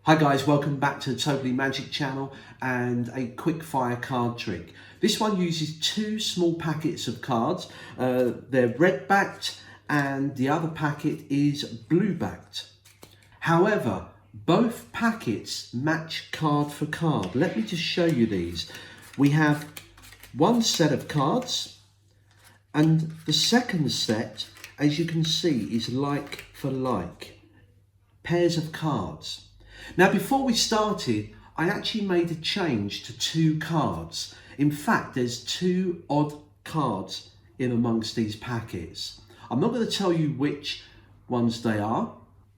Hi guys, welcome back to the Totally Magic channel and a quick fire card trick. This one uses two small packets of cards. They're red backed and the other packet is blue backed. However, both packets match card for card. Let me just show you these. We have one set of cards and the second set, as you can see, is like for like. Pairs of cards. Now, before we started, I actually made a change to two cards. In fact, there's two odd cards in amongst these packets. I'm not going to tell you which ones they are,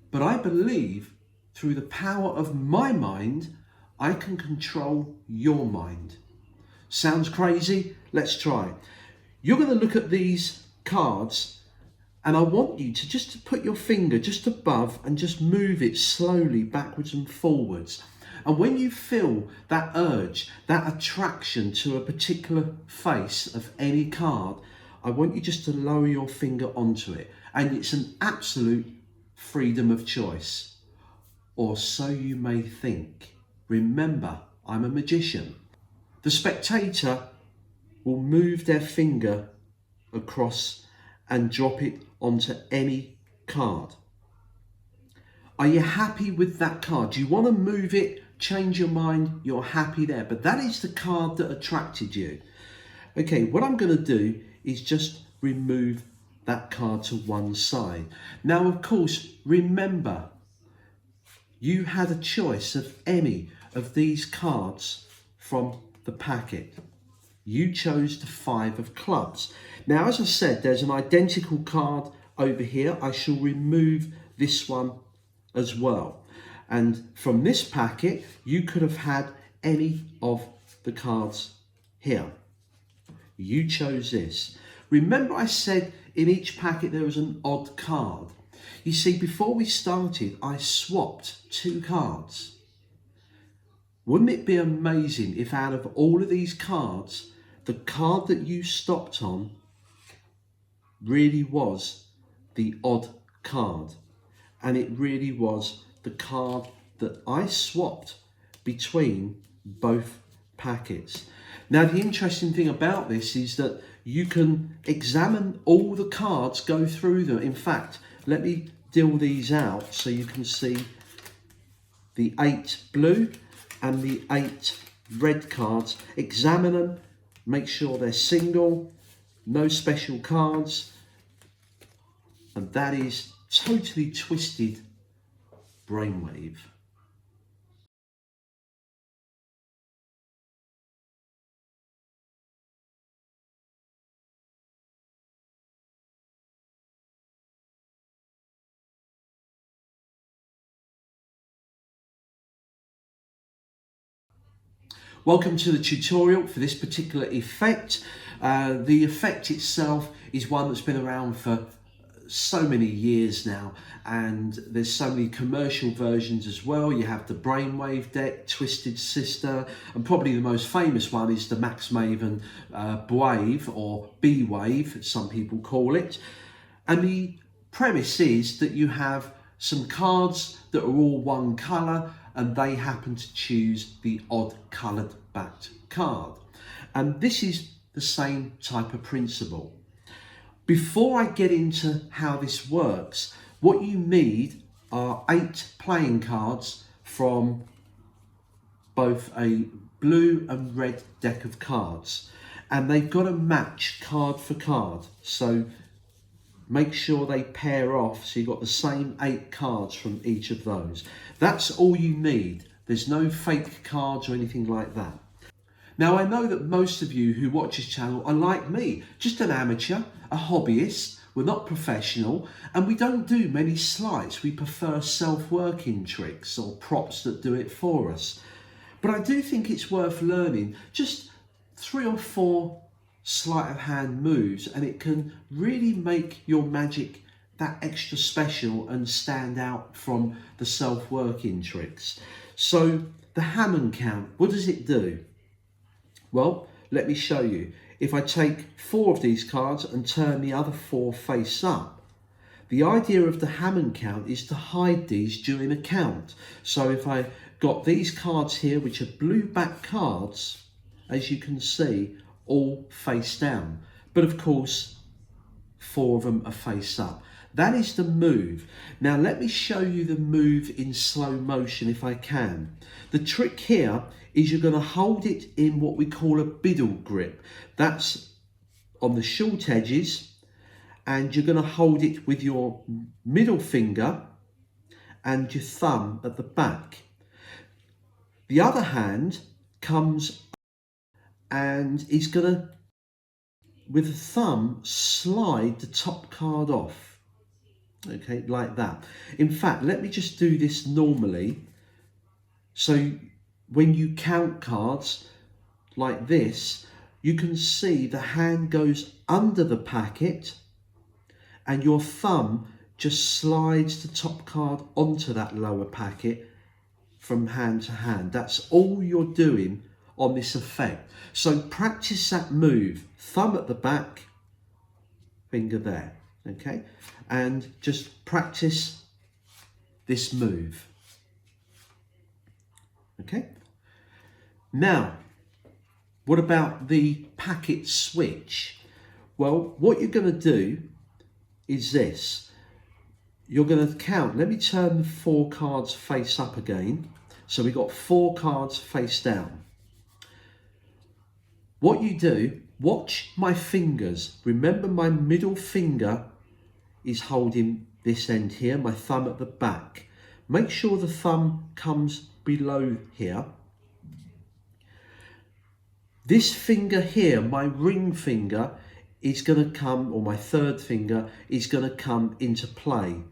but I believe through the power of my mind, I can control your mind. Sounds crazy? Let's try. You're going to look at these cards and I want you to just put your finger just above and just move it slowly backwards and forwards. And when you feel that urge, that attraction to a particular face of any card, I want you just to lower your finger onto it. And it's an absolute freedom of choice. Or so you may think. Remember, I'm a magician. The spectator will move their finger across and drop it onto any card. Are you happy with that card? Do you want to move it, change your mind? You're happy there, but that is the card that attracted you. Okay, what I'm going to do is just remove that card to one side. Now, of course, remember, you had a choice of any of these cards from the packet. You chose the 5 of clubs. Now, as I said, there's an identical card over here. I shall remove this one as well. And from this packet, you could have had any of the cards here. You chose this. Remember I said in each packet there was an odd card. You see, before we started, I swapped two cards. Wouldn't it be amazing if out of all of these cards, the card that you stopped on really was the odd card, and it really was the card that I swapped between both packets. Now, the interesting thing about this is that you can examine all the cards, go through them. In fact, let me deal these out so you can see the 8 blue and the 8 red cards. Examine them. Make sure they're single, no special cards, and that is totally twisted Brainwave. Welcome to the tutorial for this particular effect. The effect itself is one that's been around for so many years now, and there's so many commercial versions as well. You have the Brainwave deck, Twisted Sister, and probably the most famous one is the Max Maven Wave, or B-Wave, some people call it. And the premise is that you have some cards that are all one colour, and they happen to choose the odd coloured backed card. And this is the same type of principle. Before I get into how this works, what you need are 8 playing cards from both a blue and red deck of cards. And they've got to match card for card. So make sure they pair off so you've got the same 8 cards from each of those. That's all you need. There's no fake cards or anything like that. Now, I know that most of you who watch this channel are like me, just an amateur, a hobbyist. We're not professional, and we don't do many sleights. We prefer self-working tricks or props that do it for us. But I do think it's worth learning just 3 or 4 sleight of hand moves, and it can really make your magic that extra special and stand out from the self-working tricks. So the Hammond count, what does it do? Well, let me show you. If I take 4 of these cards and turn the other 4 face up, The idea of the Hammond count is to hide these during a count. So if I got these cards here, which are blue back cards, as you can see, all face down. But of course, 4 of them are face up. That is the move. Now let me show you the move in slow motion if I can. The trick here is you're going to hold it in what we call a biddle grip. That's on the short edges, and you're going to hold it with your middle finger and your thumb at the back. The other hand comes and is going to, with the thumb, slide the top card off. Okay, like that. In fact, let me just do this normally. So when you count cards like this, you can see the hand goes under the packet and your thumb just slides the top card onto that lower packet from hand to hand. That's all you're doing on this effect. So practice that move, thumb at the back, finger there, okay? And just practice this move, okay? Now, what about the packet switch? Well, what you're going to do is this. You're going to count. Let me turn the 4 cards face up again. So we've got 4 cards face down. What you do, watch my fingers. Remember, my middle finger is holding this end here, my thumb at the back. Make sure the thumb comes below here. This finger here, my ring finger, is going to come, or my third finger, is going to come into play.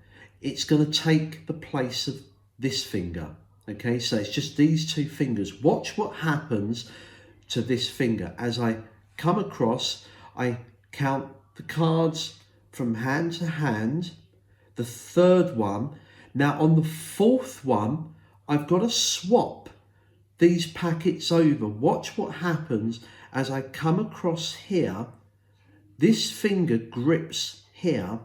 It's going to take the place of this finger. Okay, so it's just these 2 fingers. Watch what happens to this finger. As I come across, I count the cards from hand to hand, the 3rd one. Now on the 4th one, I've got to swap these packets over. Watch what happens as I come across here. This finger grips here.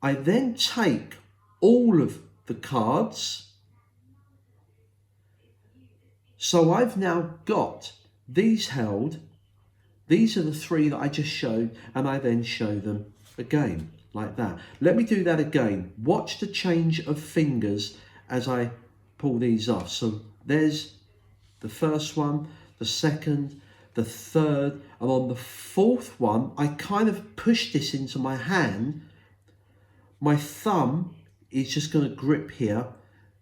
I then take all of the cards. So I've now got these held. These are the 3 that I just showed, and I then show them again like that. Let me do that again. Watch the change of fingers as I pull these off. So there's the first one, the second, the third, and on the 4th one, I kind of push this into my hand. My thumb is just going to grip here.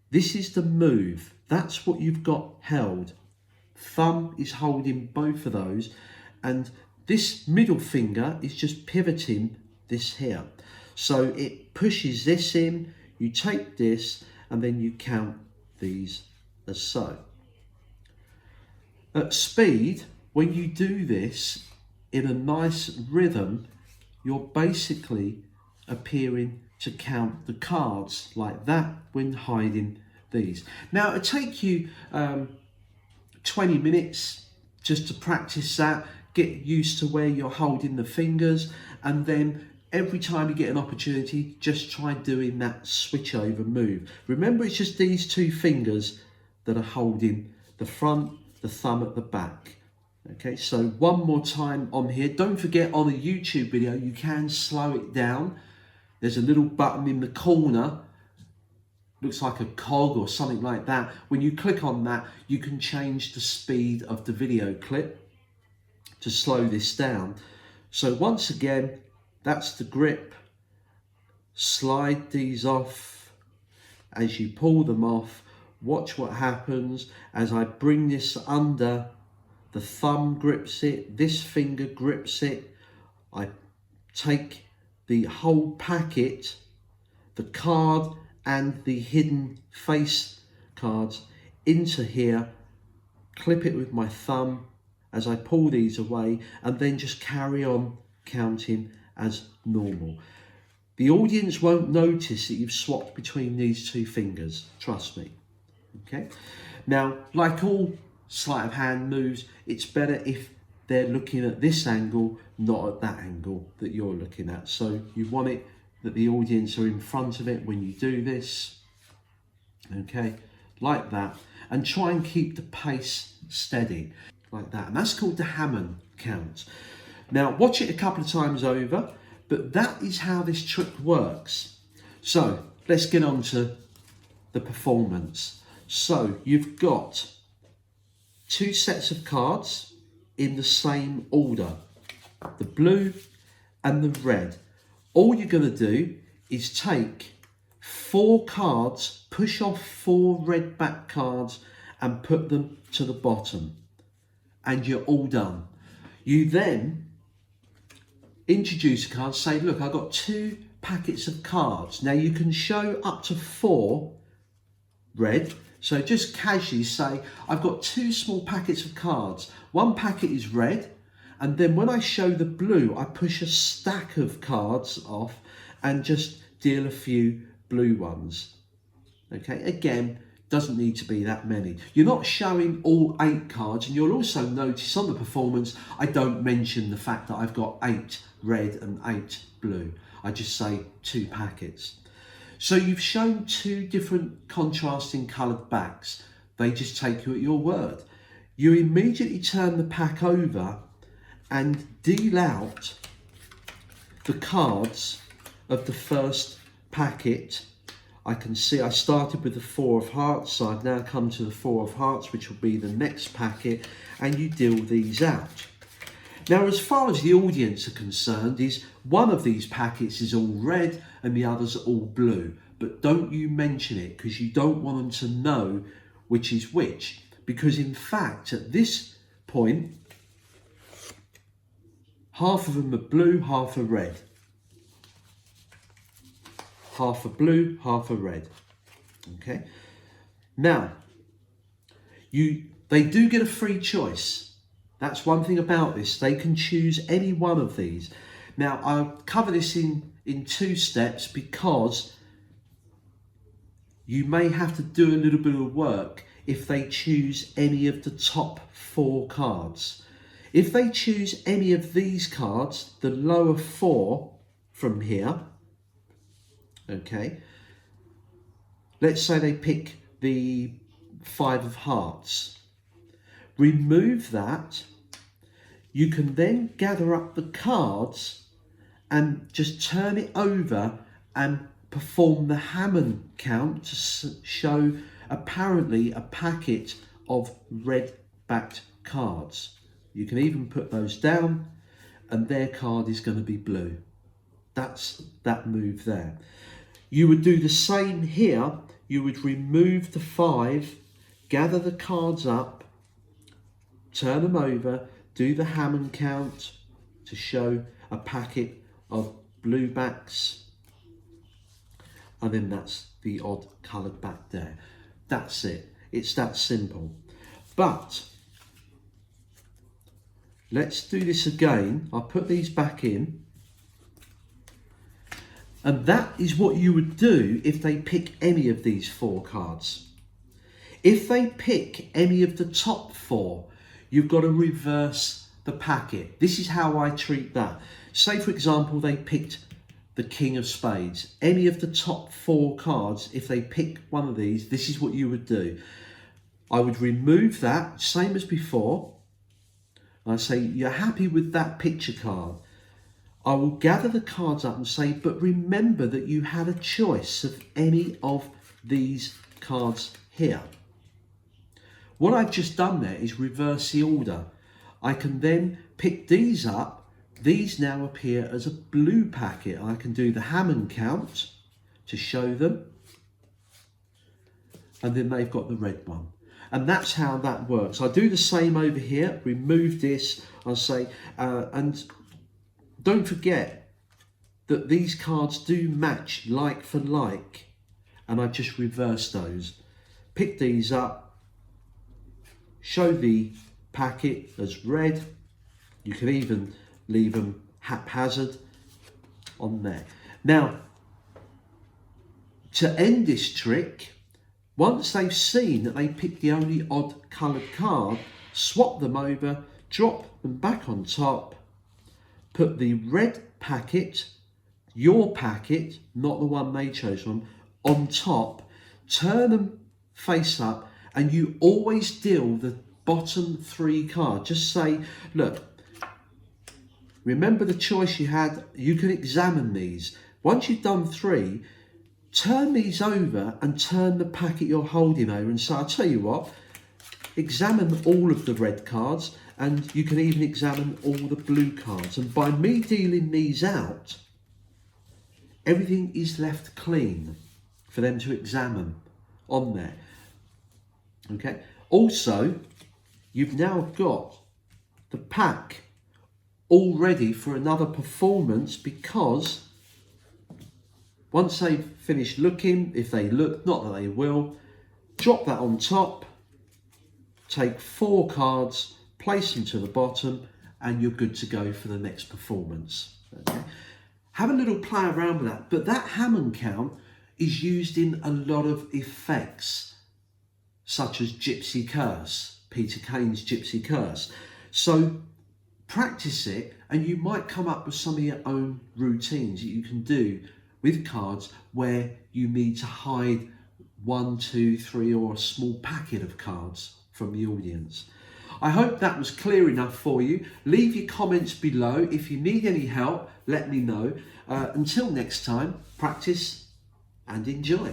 This is the move. That's what you've got held. Thumb is holding both of those, and this middle finger is just pivoting this here. So it pushes this in, you take this, and then you count these as so. At speed, when you do this in a nice rhythm, you're basically appearing to count the cards like that when hiding these. Now it'll take you 20 minutes just to practice that, get used to where you're holding the fingers, and then every time you get an opportunity, just try doing that switch over move. Remember, it's just these 2 fingers that are holding the front, the thumb at the back. Okay, so one more time on here. Don't forget, on a YouTube video, you can slow it down. There's a little button in the corner, looks like a cog or something like that. When you click on that, you can change the speed of the video clip to slow this down. So once again, that's the grip. Slide these off. As you pull them off, watch what happens as I bring this under. The thumb grips it, this finger grips it. I take the whole packet, the card and the hidden face cards into here, clip it with my thumb as I pull these away, and then just carry on counting as normal. The audience won't notice that you've swapped between these 2 fingers, trust me. Okay. Now, like all sleight of hand moves, it's better if they're looking at this angle, not at that angle that you're looking at. So you want it that the audience are in front of it when you do this. Okay, like that. And try and keep the pace steady, like that. And that's called the Hammond count. Now, watch it a couple of times over, but that is how this trick works. So, let's get on to the performance. So, you've got 2 sets of cards in the same order, the blue and the red. All you're going to do is take 4 cards, push off 4 red back cards and put them to the bottom, and you're all done. You then introduce a card, say, look, I've got 2 packets of cards. Now you can show up to 4 red. So just casually say, I've got 2 small packets of cards. 1 packet is red. And then when I show the blue, I push a stack of cards off and just deal a few blue ones. Okay, again, doesn't need to be that many. You're not showing all 8 cards, and you'll also notice on the performance, I don't mention the fact that I've got 8 red and 8 blue. I just say 2 packets. So you've shown 2 different contrasting coloured backs. They just take you at your word. You immediately turn the pack over and deal out the cards of the first packet. I can see I started with the 4 of hearts, so I've now come to the 4 of hearts, which will be the next packet, and you deal these out. Now, as far as the audience are concerned, is one of these packets is all red and the others are all blue, but don't you mention it, because you don't want them to know which is which, because in fact at this point half of them are blue, half are red. Half are blue, half are red. Okay. Now, they do get a free choice. That's one thing about this. They can choose any one of these. Now, I'll cover this in 2 steps, because you may have to do a little bit of work if they choose any of the top 4 cards. If they choose any of these cards, the lower 4 from here, okay, let's say they pick the 5 of hearts. Remove that. You can then gather up the cards and just turn it over and perform the Hammond count to show apparently a packet of red backed cards. You can even put those down and their card is going to be blue. That's that move there. You would do the same here. You would remove the 5, gather the cards up, turn them over, do the Hammond count to show a packet of blue backs, and then that's the odd coloured back there. That's it. It's that simple. But let's do this again. I'll put these back in. And that is what you would do if they pick any of these 4 cards. If they pick any of the top 4, you've got to reverse the packet. This is how I treat that. Say, for example, they picked the King of Spades. Any of the top 4 cards, if they pick one of these, this is what you would do. I would remove that, same as before. I say, you're happy with that picture card. I will gather the cards up and say, but remember that you had a choice of any of these cards here. What I've just done there is reverse the order. I can then pick these up. These now appear as a blue packet. I can do the Hammond count to show them. And then they've got the red one. And that's how that works. I do the same over here. Remove this. I'll say, and don't forget that these cards do match like for like, and I just reverse those. Pick these up, show the packet as red. You can even leave them haphazard on there. Now, to end this trick, once they've seen that they picked the only odd coloured card, swap them over, drop them back on top, put the red packet, your packet, not the one they chose from, on top, turn them face up, and you always deal the bottom 3 cards. Just say, look, remember the choice you had, you can examine these. Once you've done 3, turn these over and turn the packet you're holding over and say, I'll tell you what, examine all of the red cards, and you can even examine all the blue cards. And by me dealing these out, everything is left clean for them to examine on there. Okay. Also, you've now got the pack all ready for another performance, because once they've finished looking, if they look, not that they will, drop that on top, take 4 cards, place them to the bottom, and you're good to go for the next performance. Okay? Have a little play around with that, but that Hammond count is used in a lot of effects, such as Gypsy Curse, Peter Kane's Gypsy Curse. So practice it, and you might come up with some of your own routines that you can do with cards where you need to hide 1, 2, 3, or a small packet of cards from the audience. I hope that was clear enough for you. Leave your comments below. If you need any help, let me know. Until next time, practice and enjoy.